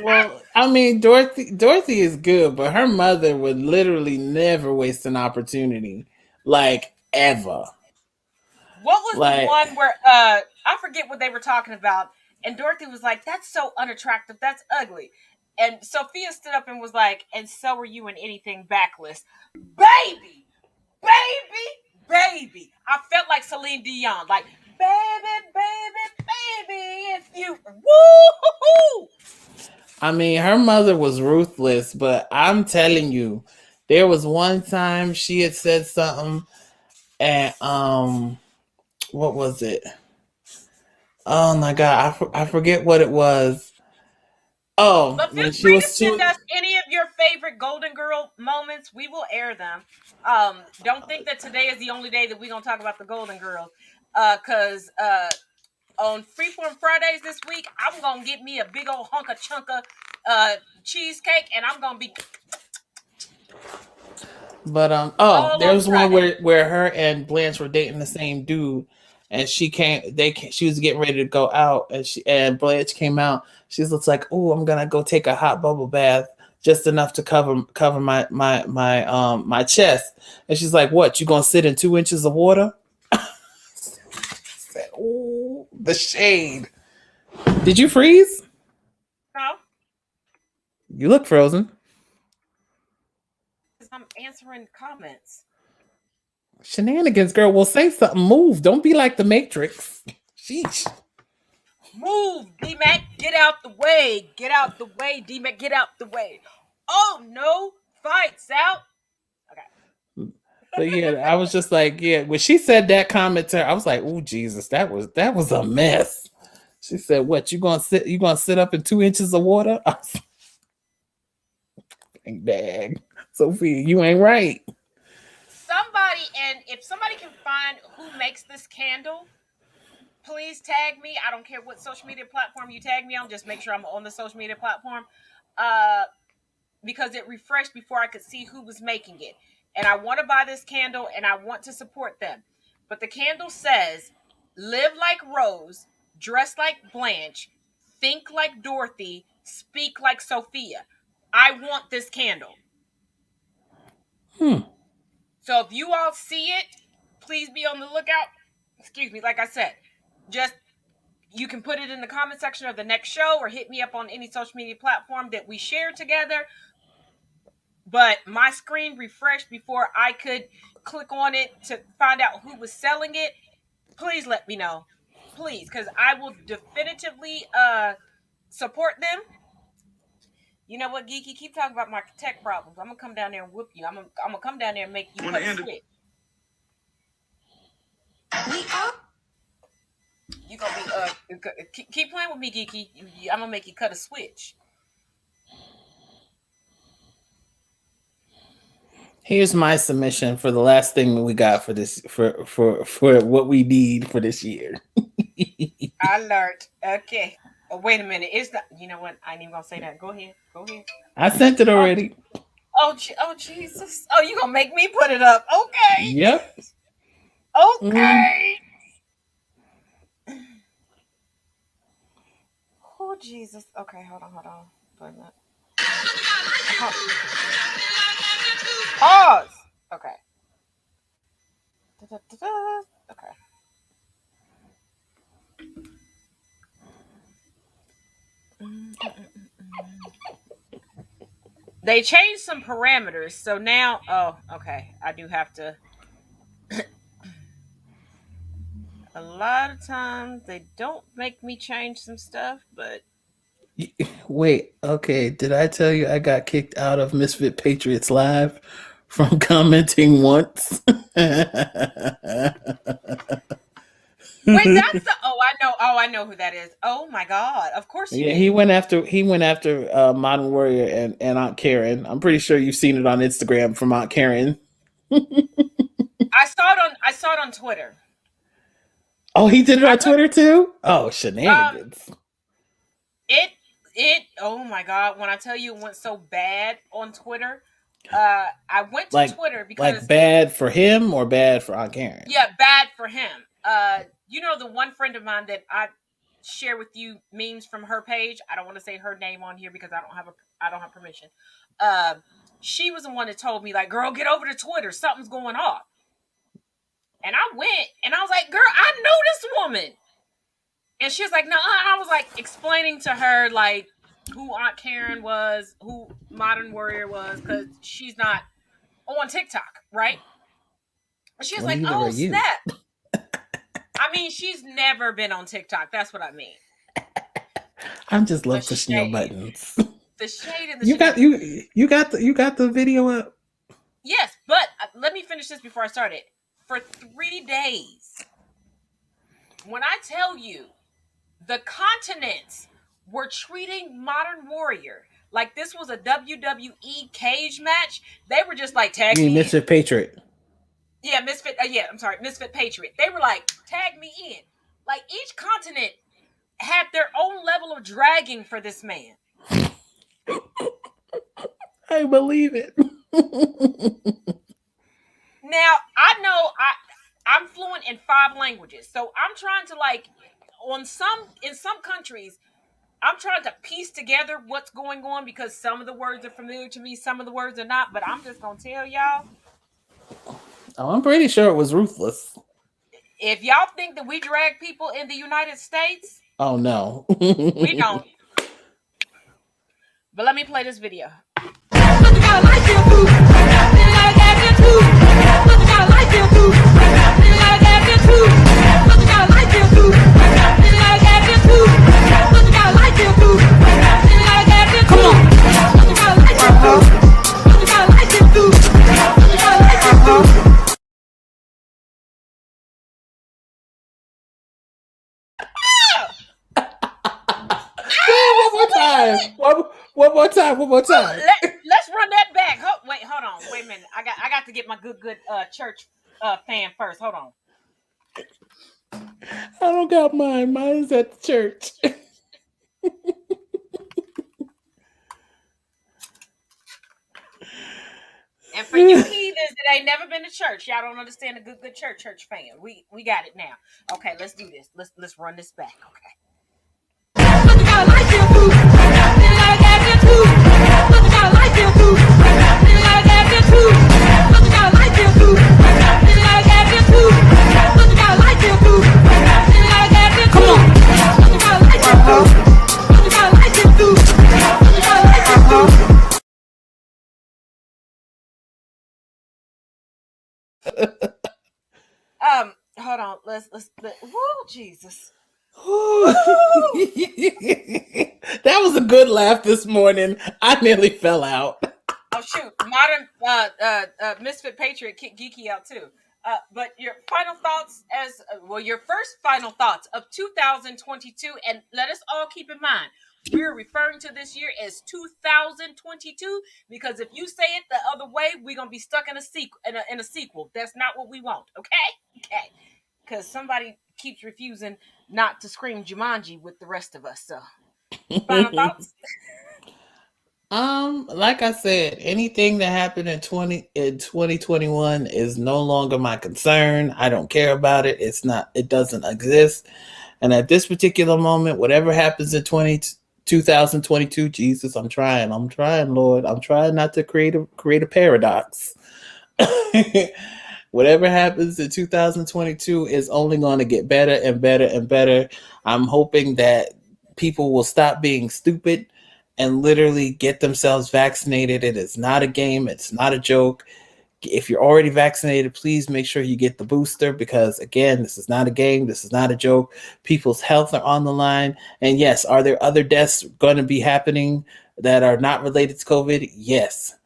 Well, I mean, Dorothy is good, but her mother would literally never waste an opportunity. Like, ever. What was the one where, I forget what they were talking about. And Dorothy was like, that's so unattractive. That's ugly. And Sophia stood up and was like, and so are you in anything backless. Baby! I felt like Celine Dion. Like, baby, if you... Woo-hoo-hoo! I mean, her mother was ruthless, but I'm telling you, there was one time she had said something, and what was it? Oh my God, I forget what it was. Oh, but feel when she free was to send us any of your favorite Golden Girl moments. We will air them. Don't think that today is the only day that we're gonna talk about the Golden Girls, because on Freeform Fridays this week, I'm gonna get me a big old chunk of cheesecake, and I'm gonna be. But there was one where her and Blanche were dating the same dude, and she was getting ready to go out, and Blanche came out. She looks like, oh, I'm gonna go take a hot bubble bath. just enough to cover my chest. And she's like, "What? You gonna sit in 2 inches of water?" I said, "Ooh, the shade." Did you freeze? No, You look frozen. because I'm answering comments. Shenanigans, girl. Well, say something. Move. Don't be like the Matrix. Sheesh. Move, D-Mac, get out the way. Get out the way, D-Mac, get out the way. Oh, no, fights out. Okay. But yeah, I was just like, yeah, when she said that comment to her, I was like, oh Jesus, that was a mess. She said, "What, you gonna sit up in 2 inches of water?" I was like, dang, Sophia, you ain't right. Somebody, and if somebody can find who makes this candle, please tag me. I don't care what social media platform you tag me on. Just make sure I'm on the social media platform. Because it refreshed before I could see who was making it. And I want to buy this candle and I want to support them. But the candle says, "Live like Rose, dress like Blanche, think like Dorothy, speak like Sophia." I want this candle. So if you all see it, please be on the lookout. Excuse me, like I said, just you can put it in the comment section of the next show or hit me up on any social media platform that we share together. But my screen refreshed before I could click on it to find out who was selling it. Please let me know. Please, because I will definitively support them. You know what, Geeky? Keep talking about my tech problems. I'm going to come down there and whoop you. I'm gonna come down there and make you cut a switch. You going to be, keep playing with me, Geeky. I'm going to make you cut a switch. Here's my submission for the last thing we got for this for what we need for this year. I learned. Okay. Oh, wait a minute. It's not. You know what? I ain't even gonna say that. Go ahead. I sent it already. Oh Jesus. Oh, you gonna make me put it up? Okay. Yep. Okay. Oh Jesus. Okay. Hold on. Wait a minute. Pause. Okay. Okay. They changed some parameters, so now, okay, I do have to. A lot of times they don't make me change some stuff, but Wait, okay. Did I tell you I got kicked out of Misfit Patriots Live from commenting once? wait, that's the I know who that is. Oh my God, of course you did. He went after Modern Warrior and Aunt Karen. I'm pretty sure you've seen it on Instagram from Aunt Karen. I saw it on Twitter. Oh, he did it on Twitter too? Oh, shenanigans. Oh my God, when I tell you it went so bad on Twitter, I went to Twitter because like bad for him or bad for Aunt Karen? Yeah, bad for him. You know, the one friend of mine that I share with you memes from her page. I don't want to say her name on here because I don't have permission. She was the one that told me, like, "Girl, get over to Twitter. Something's going off." And I went and I was like, "Girl, I know this woman." And she was like, "No." I was like explaining to her like who Aunt Karen was, who Modern Warrior was, because she's not on TikTok, right? And she was like, "Oh, snap." I mean, she's never been on TikTok. That's what I mean. I'm just love pushing your buttons. The shade and the you got the video up. Yes, but let me finish this before I start it. For 3 days, when I tell you the continents were treating Modern Warrior like this was a WWE cage match, they were just like, "Tag me in." Misfit Patriot. Yeah, Misfit. I'm sorry, Misfit Patriot. They were like, "Tag me in." Like each continent had their own level of dragging for this man. I believe it. Now I know I'm fluent in 5 languages, so I'm trying to like in some countries I'm trying to piece together what's going on because some of the words are familiar to me, some of the words are not. But I'm just gonna tell y'all, Oh, I'm pretty sure it was ruthless. if y'all think that we drag people in the United States, Oh no. we don't. But let me play this video. One more time. Let's run that back. Hold on. Wait a minute. I got to get my good church fan first. Hold on. I don't got mine. Mine is at the church. And for you heathens that ain't never been to church, y'all don't understand a good church fan. We got it now. Okay, let's do this. Let's run this back. Okay. Hold on. Let's whoa, Jesus. That was a good laugh this morning. I nearly fell out. Oh shoot! Modern Misfit Patriot kicked Geeky out too. But your final thoughts your first final thoughts of 2022, and let us all keep in mind we're referring to this year as 2022 because if you say it the other way, we're gonna be stuck in a sequel. That's not what we want. Okay. Because somebody keeps refusing not to scream Jumanji with the rest of us. So, final thoughts? Like I said, anything that happened in 2021 is no longer my concern. I don't care about it. It doesn't exist. And at this particular moment, whatever happens in 2022, Jesus, I'm trying, Lord. I'm trying not to create a paradox. Whatever happens in 2022 is only going to get better and better and better. I'm hoping that people will stop being stupid and literally get themselves vaccinated. It is not a game. It's not a joke. If you're already vaccinated, please make sure you get the booster because, again, this is not a game. This is not a joke. People's health are on the line. And yes, are there other deaths going to be happening that are not related to COVID? Yes.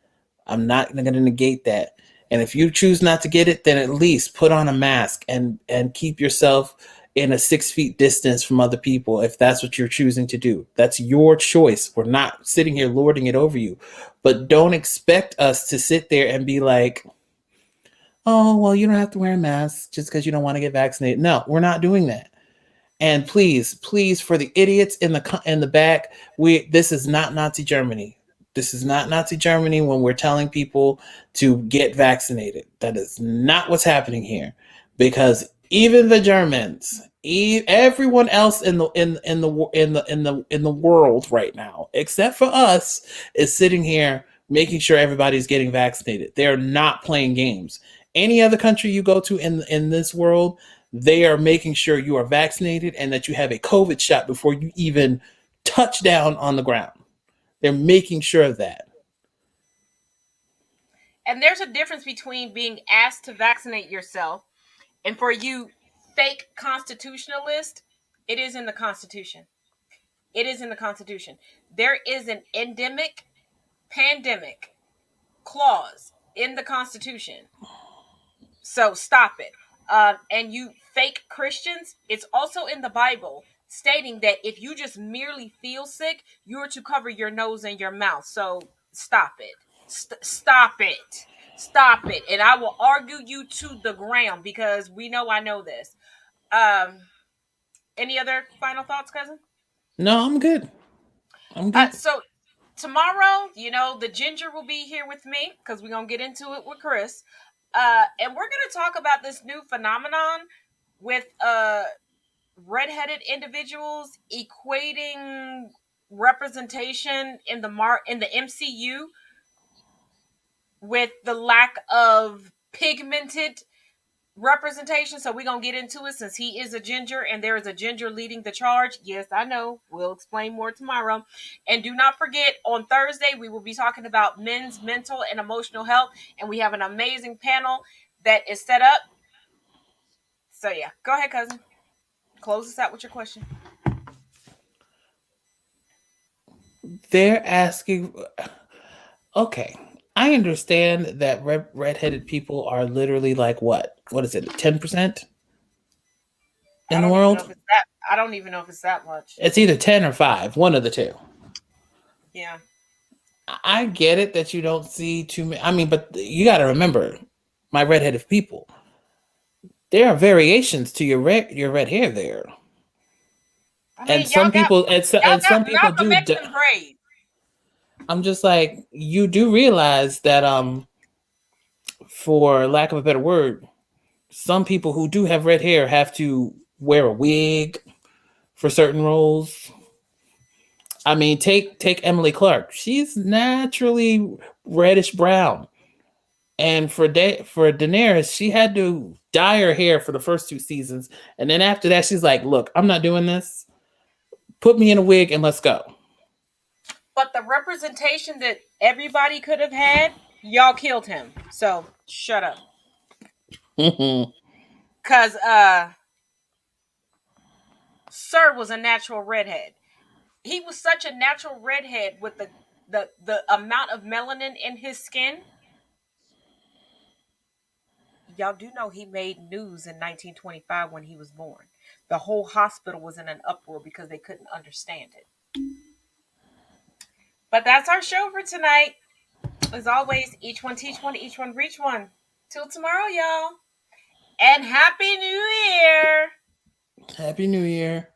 I'm not going to negate that. And if you choose not to get it, then at least put on a mask and keep yourself in a 6 feet distance from other people if that's what you're choosing to do. That's your choice. We're not sitting here lording it over you. But don't expect us to sit there and be like, oh, well, you don't have to wear a mask just because you don't want to get vaccinated. No, we're not doing that. And please, for the idiots in the back, this is not Nazi Germany. This is not Nazi Germany when we're telling people to get vaccinated. That is not what's happening here, because even the Germans, everyone else in the world right now, except for us, is sitting here making sure everybody's getting vaccinated. They're not playing games. Any other country you go to in this world, they are making sure you are vaccinated and that you have a COVID shot before you even touch down on the ground. They're making sure of that. And there's a difference between being asked to vaccinate yourself and for you fake constitutionalist, it is in the Constitution. It is in the Constitution. There is an endemic pandemic clause in the Constitution. So stop it. And you fake Christians, it's also in the Bible stating that if you just merely feel sick, you're to cover your nose and your mouth. So stop it. Stop it. Stop it. And I will argue you to the ground because I know this. Any other final thoughts, cousin? No, I'm good. So tomorrow, the ginger will be here with me because we're going to get into it with Chris. And we're going to talk about this new phenomenon with redheaded individuals equating representation in the MCU with the lack of pigmented representation. So we're gonna get into it since he is a ginger and there is a ginger leading the charge. Yes, I know. We'll explain more tomorrow. And do not forget, on Thursday we will be talking about men's mental and emotional health, and we have an amazing panel that is set up. So yeah, go ahead, cousin. Close us out with your question. They're asking. Okay, I understand that redheaded people are literally like what? What is it? 10% in the world? I don't even know if it's that much. It's either 10 or 5, one of the two. Yeah. I get it that you don't see too many. I mean, but you got to remember, my redheaded people. There are variations to your red hair there. I mean, And some people do. Braids. I'm just like, you do realize that for lack of a better word, some people who do have red hair have to wear a wig for certain roles. I mean, take Emily Clark. She's naturally reddish brown. And for Daenerys, she had to dye her hair for the first 2 seasons. And then after that, she's like, look, I'm not doing this. Put me in a wig and let's go. But the representation that everybody could have had, y'all killed him. So shut up. Because Sir was a natural redhead. He was such a natural redhead with the amount of melanin in his skin. Y'all do know he made news in 1925 when he was born. The whole hospital was in an uproar because they couldn't understand it. But that's our show for tonight. As always, each one teach one, each one reach one. Till tomorrow, y'all. And Happy New Year! Happy New Year.